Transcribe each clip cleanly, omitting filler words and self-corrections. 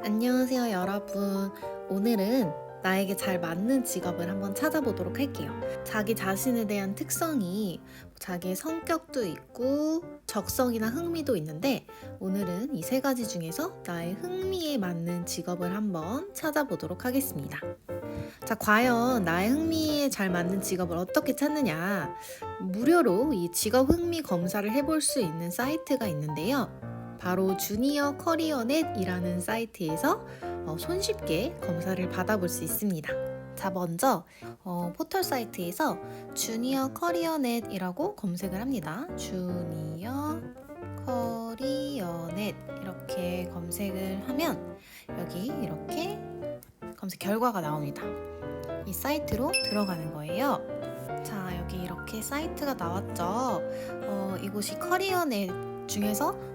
안녕하세요, 여러분. 오늘은 나에게 잘 맞는 직업을 한번 찾아보도록 할게요. 자기 자신에 대한 특성이 자기의 성격도 있고 적성이나 흥미도 있는데 오늘은 이 세 가지 중에서 나의 흥미에 맞는 직업을 한번 찾아보도록 하겠습니다. 자, 과연 나의 흥미에 잘 맞는 직업을 어떻게 찾느냐? 무료로 이 직업 흥미 검사를 해볼 수 있는 사이트가 있는데요. 바로 주니어 커리어넷이라는 사이트에서 손쉽게 검사를 받아볼 수 있습니다. 자, 먼저 포털 사이트에서 주니어 커리어넷이라고 검색을 합니다. 주니어 커리어넷 이렇게 검색을 하면 여기 이렇게 검색 결과가 나옵니다. 이 사이트로 들어가는 거예요. 자, 여기 이렇게 사이트가 나왔죠. 이곳이 커리어넷 중에서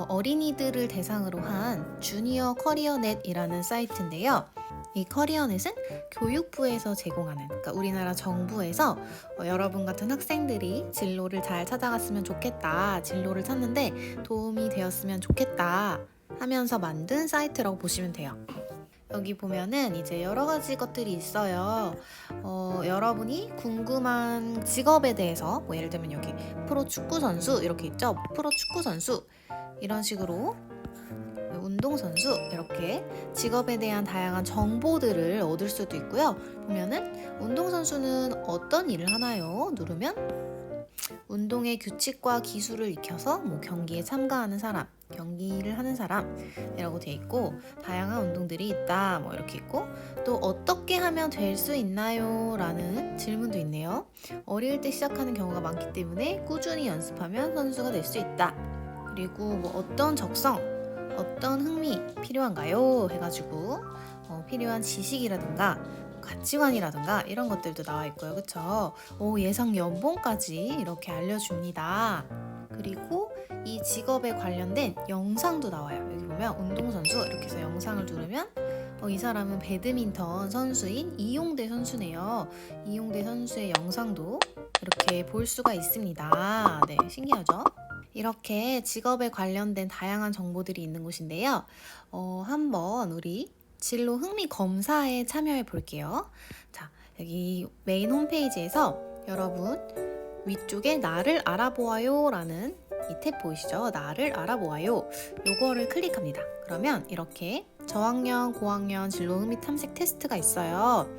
어린이들을 대상으로 한 주니어 커리어넷이라는 사이트인데요. 이 커리어넷은 교육부에서 제공하는, 그러니까 우리나라 정부에서 여러분 같은 학생들이 진로를 잘 찾아갔으면 좋겠다, 진로를 찾는데 도움이 되었으면 좋겠다 하면서 만든 사이트라고 보시면 돼요. 여기 보면은 이제 여러 가지 것들이 있어요. 여러분이 궁금한 직업에 대해서 뭐 예를 들면 여기 프로 축구 선수 이렇게 있죠. 프로 축구 선수 이런 식으로 운동 선수 이렇게 직업에 대한 다양한 정보들을 얻을 수도 있고요. 보면은 운동 선수는 어떤 일을 하나요? 누르면 운동의 규칙과 기술을 익혀서 뭐 경기에 참가하는 사람, 경기를 하는 사람이라고 돼 있고 다양한 운동들이 있다 뭐 이렇게 있고 또 어떻게 하면 될 수 있나요? 라는 질문도 있네요. 어릴 때 시작하는 경우가 많기 때문에 꾸준히 연습하면 선수가 될 수 있다. 그리고 뭐 어떤 적성, 어떤 흥미 필요한가요? 해가지고 필요한 지식이라든가 가치관이라든가 이런 것들도 나와 있고요. 그쵸? 예상 연봉까지 이렇게 알려줍니다. 그리고 이 직업에 관련된 영상도 나와요. 여기 보면 운동선수 이렇게 해서 영상을 누르면 이 사람은 배드민턴 선수인 이용대 선수네요. 이용대 선수의 영상도 이렇게 볼 수가 있습니다. 네, 신기하죠? 이렇게 직업에 관련된 다양한 정보들이 있는 곳인데요. 한번 우리 진로 흥미 검사에 참여해 볼게요. 자, 여기 메인 홈페이지에서 여러분 위쪽에 나를 알아보아요 라는 이 탭 보이시죠? 나를 알아보아요. 요거를 클릭합니다. 그러면 이렇게 저학년, 고학년 진로 흥미 탐색 테스트가 있어요.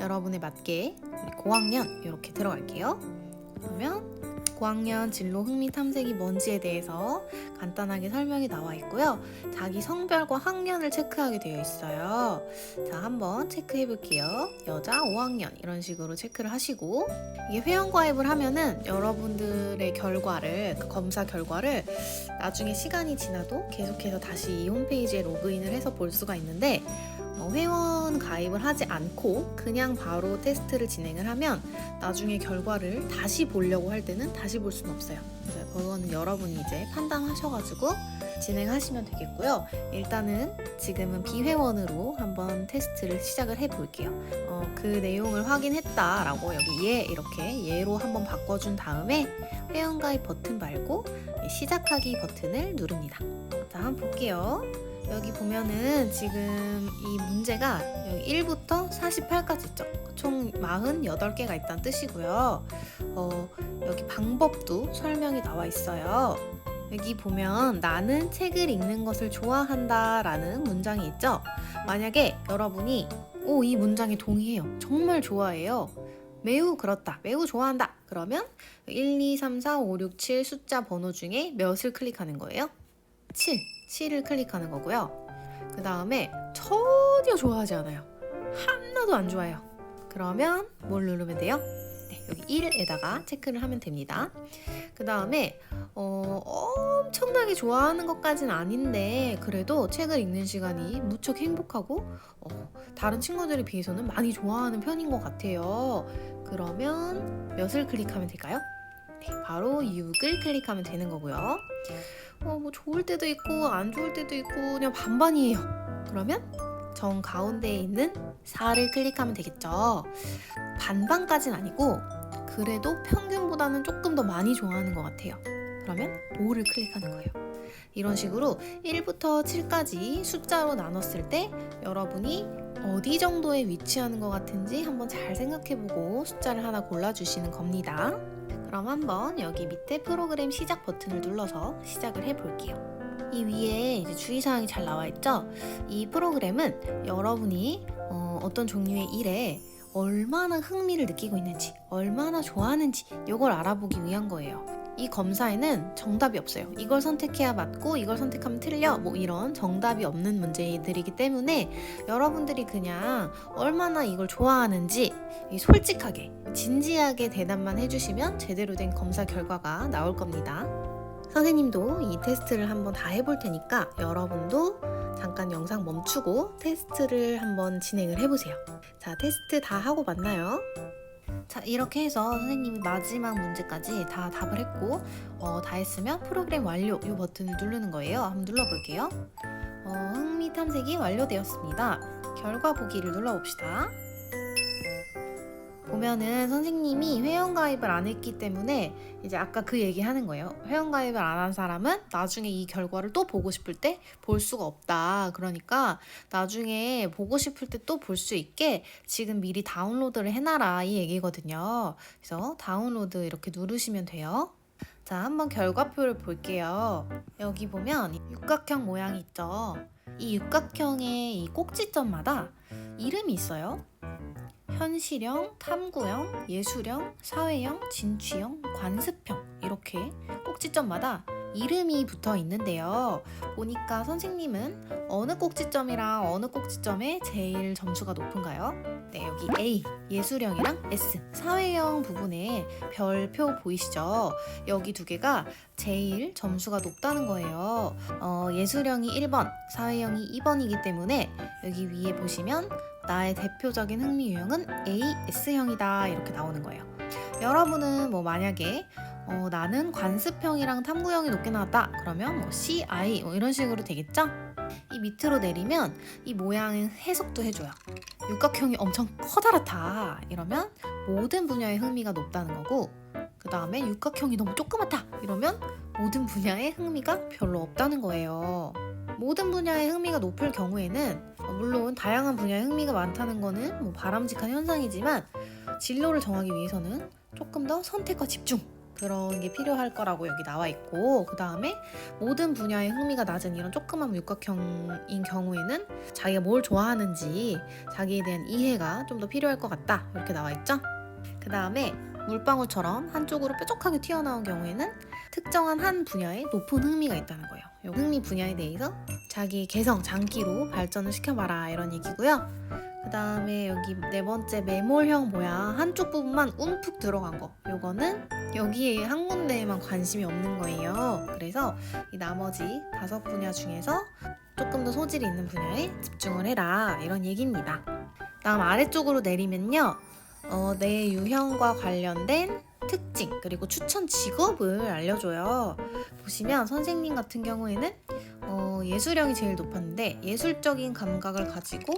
여러분에 맞게 고학년 이렇게 들어갈게요. 그러면 고학년 진로 흥미 탐색이 뭔지에 대해서 간단하게 설명이 나와 있고요. 자기 성별과 학년을 체크하게 되어 있어요. 자, 한번 체크해 볼게요. 여자 5학년 이런 식으로 체크를 하시고 이게 회원가입을 하면은 여러분들의 결과를 그 검사 결과를 나중에 시간이 지나도 계속해서 다시 이 홈페이지에 로그인을 해서 볼 수가 있는데 회원 가입을 하지 않고 그냥 바로 테스트를 진행을 하면 나중에 결과를 다시 보려고 할 때는 다시 볼 수는 없어요. 그래서 그거는 여러분이 이제 판단하셔가지고 진행하시면 되겠고요. 일단은 지금은 비회원으로 한번 테스트를 시작을 해볼게요. 그 내용을 확인했다라고 여기 예 이렇게 예로 한번 바꿔준 다음에 회원가입 버튼 말고 시작하기 버튼을 누릅니다. 자, 한번 볼게요. 여기 보면은 지금 이 문제가 여기 1부터 48까지 있죠. 총 48개가 있다는 뜻이고요. 여기 방법도 설명이 나와 있어요. 여기 보면 나는 책을 읽는 것을 좋아한다 라는 문장이 있죠. 만약에 여러분이 이 문장에 동의해요. 정말 좋아해요. 매우 그렇다. 매우 좋아한다. 그러면 1, 2, 3, 4, 5, 6, 7 숫자 번호 중에 몇을 클릭하는 거예요? 7을 클릭하는 거고요. 그 다음에 전혀 좋아하지 않아요. 하나도 안 좋아해요. 그러면 뭘 누르면 돼요? 네, 여기 1에다가 체크를 하면 됩니다. 그 다음에 엄청나게 좋아하는 것까지는 아닌데 그래도 책을 읽는 시간이 무척 행복하고 다른 친구들에 비해서는 많이 좋아하는 편인 것 같아요. 그러면 몇을 클릭하면 될까요? 네, 바로 6을 클릭하면 되는 거고요. 뭐 좋을 때도 있고 안 좋을 때도 있고 그냥 반반이에요. 그러면 정 가운데에 있는 4를 클릭하면 되겠죠. 반반까지는 아니고 그래도 평균보다는 조금 더 많이 좋아하는 것 같아요. 그러면 5를 클릭하는 거예요. 이런 식으로 1부터 7까지 숫자로 나눴을 때 여러분이 어디 정도에 위치하는 것 같은지 한번 잘 생각해보고 숫자를 하나 골라주시는 겁니다. 그럼 한번 여기 밑에 프로그램 시작 버튼을 눌러서 시작을 해볼게요. 이 위에 이제 주의사항이 잘 나와 있죠? 이 프로그램은 여러분이 어떤 종류의 일에 얼마나 흥미를 느끼고 있는지, 얼마나 좋아하는지 이걸 알아보기 위한 거예요. 이 검사에는 정답이 없어요. 이걸 선택해야 맞고 이걸 선택하면 틀려 뭐 이런 정답이 없는 문제들이기 때문에 여러분들이 그냥 얼마나 이걸 좋아하는지 솔직하게 진지하게 대답만 해주시면 제대로 된 검사 결과가 나올 겁니다. 선생님도 이 테스트를 한번 다 해볼 테니까 여러분도 잠깐 영상 멈추고 테스트를 한번 진행을 해보세요. 자, 테스트 다 하고 맞나요? 자, 이렇게 해서 선생님이 마지막 문제까지 다 답을 했고 다 했으면 프로그램 완료 이 버튼을 누르는 거예요. 한번 눌러볼게요. 흥미 탐색이 완료되었습니다. 결과 보기를 눌러봅시다. 보면은 선생님이 회원가입을 안 했기 때문에 이제 아까 그 얘기 하는 거예요. 회원가입을 안 한 사람은 나중에 이 결과를 또 보고 싶을 때 볼 수가 없다. 그러니까 나중에 보고 싶을 때 또 볼 수 있게 지금 미리 다운로드를 해놔라 이 얘기거든요. 그래서 다운로드 이렇게 누르시면 돼요. 자, 한번 결과표를 볼게요. 여기 보면 육각형 모양이 있죠. 이 육각형의 이 꼭지점마다 이름이 있어요. 현실형, 탐구형, 예술형, 사회형, 진취형, 관습형 이렇게 꼭지점마다 이름이 붙어 있는데요. 보니까 선생님은 어느 꼭지점이랑 어느 꼭지점에 제일 점수가 높은가요? 네, 여기 A, 예술형이랑 S, 사회형 부분에 별표 보이시죠? 여기 두 개가 제일 점수가 높다는 거예요. 예술형이 1번, 사회형이 2번이기 때문에 여기 위에 보시면 나의 대표적인 흥미 유형은 AS형이다 이렇게 나오는 거예요. 여러분은 뭐 만약에 나는 관습형이랑 탐구형이 높게 나왔다 그러면 뭐 CI 이런 식으로 되겠죠? 이 밑으로 내리면 이 모양의 해석도 해줘요. 육각형이 엄청 커다랗다 이러면 모든 분야의 흥미가 높다는 거고, 그 다음에 육각형이 너무 조그맣다 이러면 모든 분야의 흥미가 별로 없다는 거예요. 모든 분야의 흥미가 높을 경우에는 물론 다양한 분야의 흥미가 많다는 거는 뭐 바람직한 현상이지만 진로를 정하기 위해서는 조금 더 선택과 집중 그런 게 필요할 거라고 여기 나와 있고, 그 다음에 모든 분야의 흥미가 낮은 이런 조그만 육각형인 경우에는 자기가 뭘 좋아하는지 자기에 대한 이해가 좀 더 필요할 것 같다 이렇게 나와 있죠. 그 다음에 물방울처럼 한쪽으로 뾰족하게 튀어나온 경우에는 특정한 한 분야에 높은 흥미가 있다는 거예요. 이 흥미 분야에 대해서 자기 개성, 장기로 발전을 시켜봐라 이런 얘기고요. 그 다음에 여기 네 번째 매몰형 모양 한쪽 부분만 움푹 들어간 거, 요거는 여기에 한 군데에만 관심이 없는 거예요. 그래서 이 나머지 5분야 중에서 조금 더 소질이 있는 분야에 집중을 해라 이런 얘기입니다. 다음 아래쪽으로 내리면요, 내 유형과 관련된 특징 그리고 추천 직업을 알려줘요. 보시면 선생님 같은 경우에는 예술형이 제일 높았는데 예술적인 감각을 가지고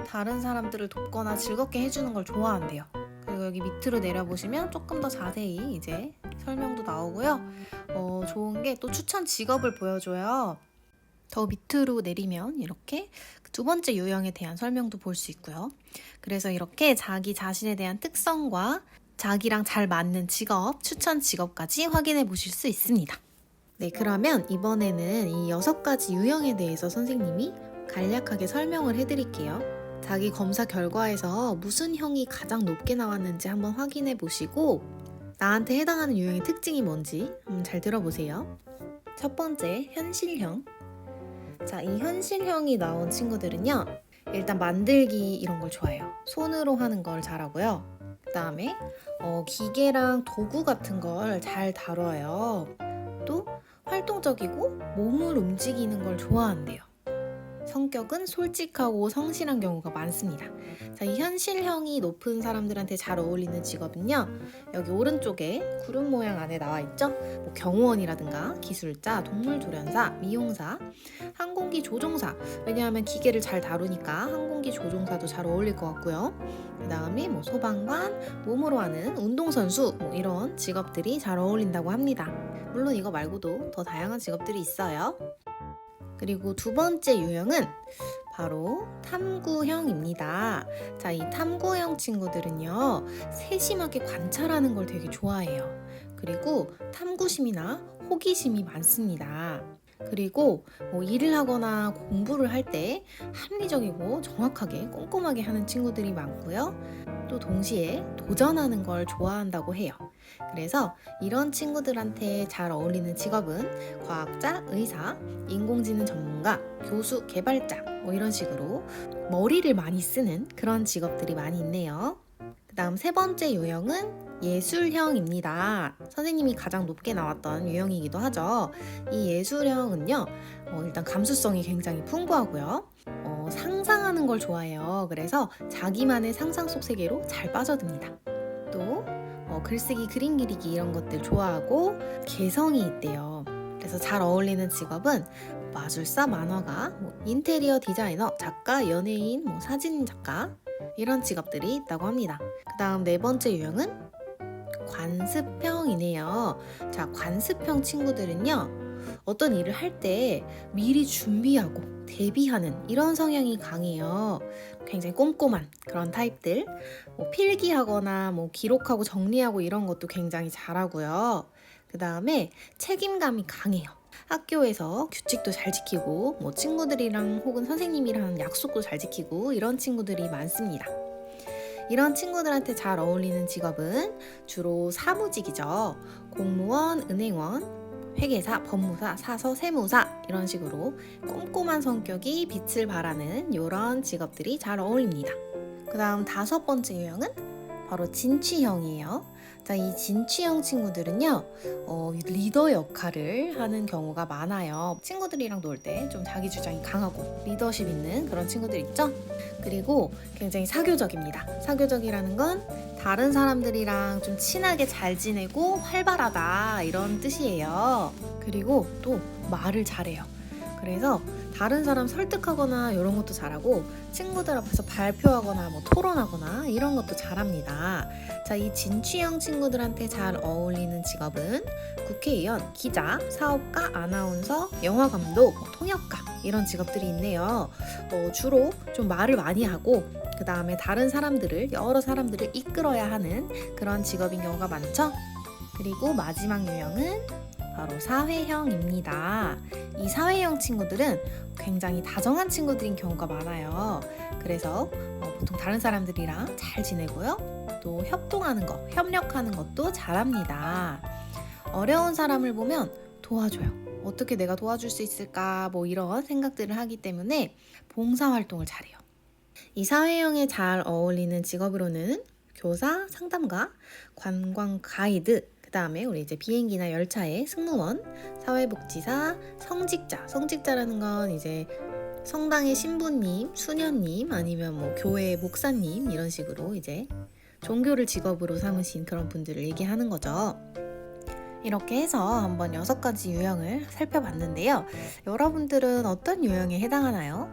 다른 사람들을 돕거나 즐겁게 해주는 걸 좋아한대요. 그리고 여기 밑으로 내려보시면 조금 더 자세히 이제 설명도 나오고요. 좋은 게 또 추천 직업을 보여줘요. 더 밑으로 내리면 이렇게 두 번째 유형에 대한 설명도 볼 수 있고요. 그래서 이렇게 자기 자신에 대한 특성과 자기랑 잘 맞는 직업, 추천 직업까지 확인해 보실 수 있습니다. 네, 그러면 이번에는 이 6가지 유형에 대해서 선생님이 간략하게 설명을 해드릴게요. 자기 검사 결과에서 무슨 형이 가장 높게 나왔는지 한번 확인해 보시고 나한테 해당하는 유형의 특징이 뭔지 잘 들어보세요. 첫 번째, 현실형. 자, 이 현실형이 나온 친구들은요, 일단 만들기 이런 걸 좋아해요. 손으로 하는 걸 잘하고요. 그 다음에 기계랑 도구 같은 걸 잘 다뤄요. 또 활동적이고 몸을 움직이는 걸 좋아한대요. 성격은 솔직하고 성실한 경우가 많습니다. 자, 이 현실형이 높은 사람들한테 잘 어울리는 직업은요, 여기 오른쪽에 구름 모양 안에 나와 있죠? 뭐 경호원이라든가 기술자, 동물조련사, 미용사, 항공기 조종사. 왜냐하면 기계를 잘 다루니까 항공기 조종사도 잘 어울릴 것 같고요. 그 다음에 뭐 소방관, 몸으로 하는 운동선수, 뭐 이런 직업들이 잘 어울린다고 합니다. 물론 이거 말고도 더 다양한 직업들이 있어요. 그리고 두 번째 유형은 바로 탐구형입니다. 자, 이 탐구형 친구들은요, 세심하게 관찰하는 걸 되게 좋아해요. 그리고 탐구심이나 호기심이 많습니다. 그리고 일을 하거나 공부를 할 때 합리적이고 정확하게 꼼꼼하게 하는 친구들이 많고요. 또 동시에 도전하는 걸 좋아한다고 해요. 그래서 이런 친구들한테 잘 어울리는 직업은 과학자, 의사, 인공지능 전문가, 교수, 개발자 이런 식으로 머리를 많이 쓰는 그런 직업들이 많이 있네요. 그 다음 세 번째 유형은 예술형입니다. 선생님이 가장 높게 나왔던 유형이기도 하죠. 이 예술형은요, 일단 감수성이 굉장히 풍부하고요. 상상하는 걸 좋아해요. 그래서 자기만의 상상 속 세계로 잘 빠져듭니다. 또 글쓰기, 그림 그리기 이런 것들 좋아하고 개성이 있대요. 그래서 잘 어울리는 직업은 마술사, 만화가, 인테리어 디자이너, 작가, 연예인, 사진 작가 이런 직업들이 있다고 합니다. 그 다음 네 번째 유형은 관습형이네요. 자, 관습형 친구들은요, 어떤 일을 할 때 미리 준비하고 대비하는 이런 성향이 강해요. 굉장히 꼼꼼한 그런 타입들. 필기하거나 기록하고 정리하고 이런 것도 굉장히 잘하고요. 그 다음에 책임감이 강해요. 학교에서 규칙도 잘 지키고 친구들이랑 혹은 선생님이랑 약속도 잘 지키고 이런 친구들이 많습니다. 이런 친구들한테 잘 어울리는 직업은 주로 사무직이죠. 공무원, 은행원, 회계사, 법무사, 사서, 세무사 이런 식으로 꼼꼼한 성격이 빛을 발하는 이런 직업들이 잘 어울립니다. 그 다음 다섯 번째 유형은 바로 진취형이에요. 자, 이 진취형 친구들은요, 리더 역할을 하는 경우가 많아요. 친구들이랑 놀 때 좀 자기 주장이 강하고 리더십 있는 그런 친구들 있죠? 그리고 굉장히 사교적입니다. 사교적이라는 건 다른 사람들이랑 좀 친하게 잘 지내고 활발하다 이런 뜻이에요. 그리고 또 말을 잘해요. 그래서 다른 사람 설득하거나 이런 것도 잘하고 친구들 앞에서 발표하거나 토론하거나 이런 것도 잘합니다. 자, 이 진취형 친구들한테 잘 어울리는 직업은 국회의원, 기자, 사업가, 아나운서, 영화감독, 통역가 이런 직업들이 있네요. 주로 좀 말을 많이 하고 그 다음에 다른 사람들을, 여러 사람들을 이끌어야 하는 그런 직업인 경우가 많죠. 그리고 마지막 유형은 바로 사회형입니다. 이 사회형 친구들은 굉장히 다정한 친구들인 경우가 많아요. 그래서 보통 다른 사람들이랑 잘 지내고요. 또 협동하는 거, 협력하는 것도 잘합니다. 어려운 사람을 보면 도와줘요. 어떻게 내가 도와줄 수 있을까 이런 생각들을 하기 때문에 봉사활동을 잘해요. 이 사회형에 잘 어울리는 직업으로는 교사, 상담가, 관광 가이드, 그 다음에 우리 이제 비행기나 열차의 승무원, 사회복지사, 성직자. 성직자라는 건 이제 성당의 신부님, 수녀님, 아니면 교회 목사님 이런 식으로 이제 종교를 직업으로 삼으신 그런 분들을 얘기하는 거죠. 이렇게 해서 한번 6가지 유형을 살펴봤는데요. 여러분들은 어떤 유형에 해당하나요?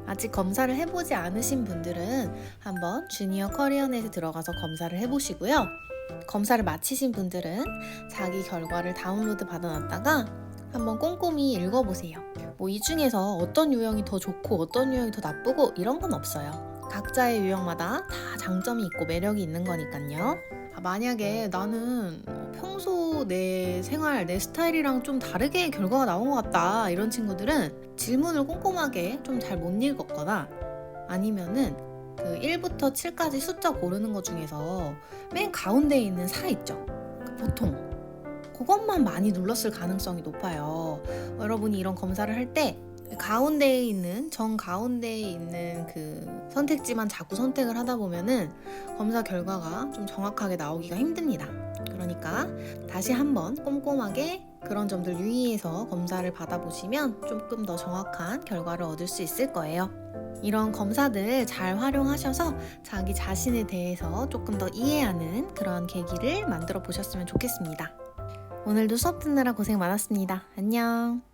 아직 검사를 해보지 않으신 분들은 한번 주니어 커리어넷에 들어가서 검사를 해보시고요. 검사를 마치신 분들은 자기 결과를 다운로드 받아놨다가 한번 꼼꼼히 읽어보세요. 이 중에서 어떤 유형이 더 좋고 어떤 유형이 더 나쁘고 이런 건 없어요. 각자의 유형마다 다 장점이 있고 매력이 있는 거니까요. 만약에 나는 평소 내 생활, 내 스타일이랑 좀 다르게 결과가 나온 것 같다 이런 친구들은 질문을 꼼꼼하게 좀 잘 못 읽었거나 아니면은 1부터 7까지 숫자 고르는 것 중에서 맨 가운데에 있는 4 있죠? 보통 그것만 많이 눌렀을 가능성이 높아요. 여러분이 이런 검사를 할 때 가운데에 있는, 정가운데에 있는 그 선택지만 자꾸 선택을 하다 보면은 검사 결과가 좀 정확하게 나오기가 힘듭니다. 그러니까 다시 한번 꼼꼼하게 그런 점들 유의해서 검사를 받아보시면 조금 더 정확한 결과를 얻을 수 있을 거예요. 이런 검사들 잘 활용하셔서 자기 자신에 대해서 조금 더 이해하는 그런 계기를 만들어 보셨으면 좋겠습니다. 오늘도 수업 듣느라 고생 많았습니다. 안녕.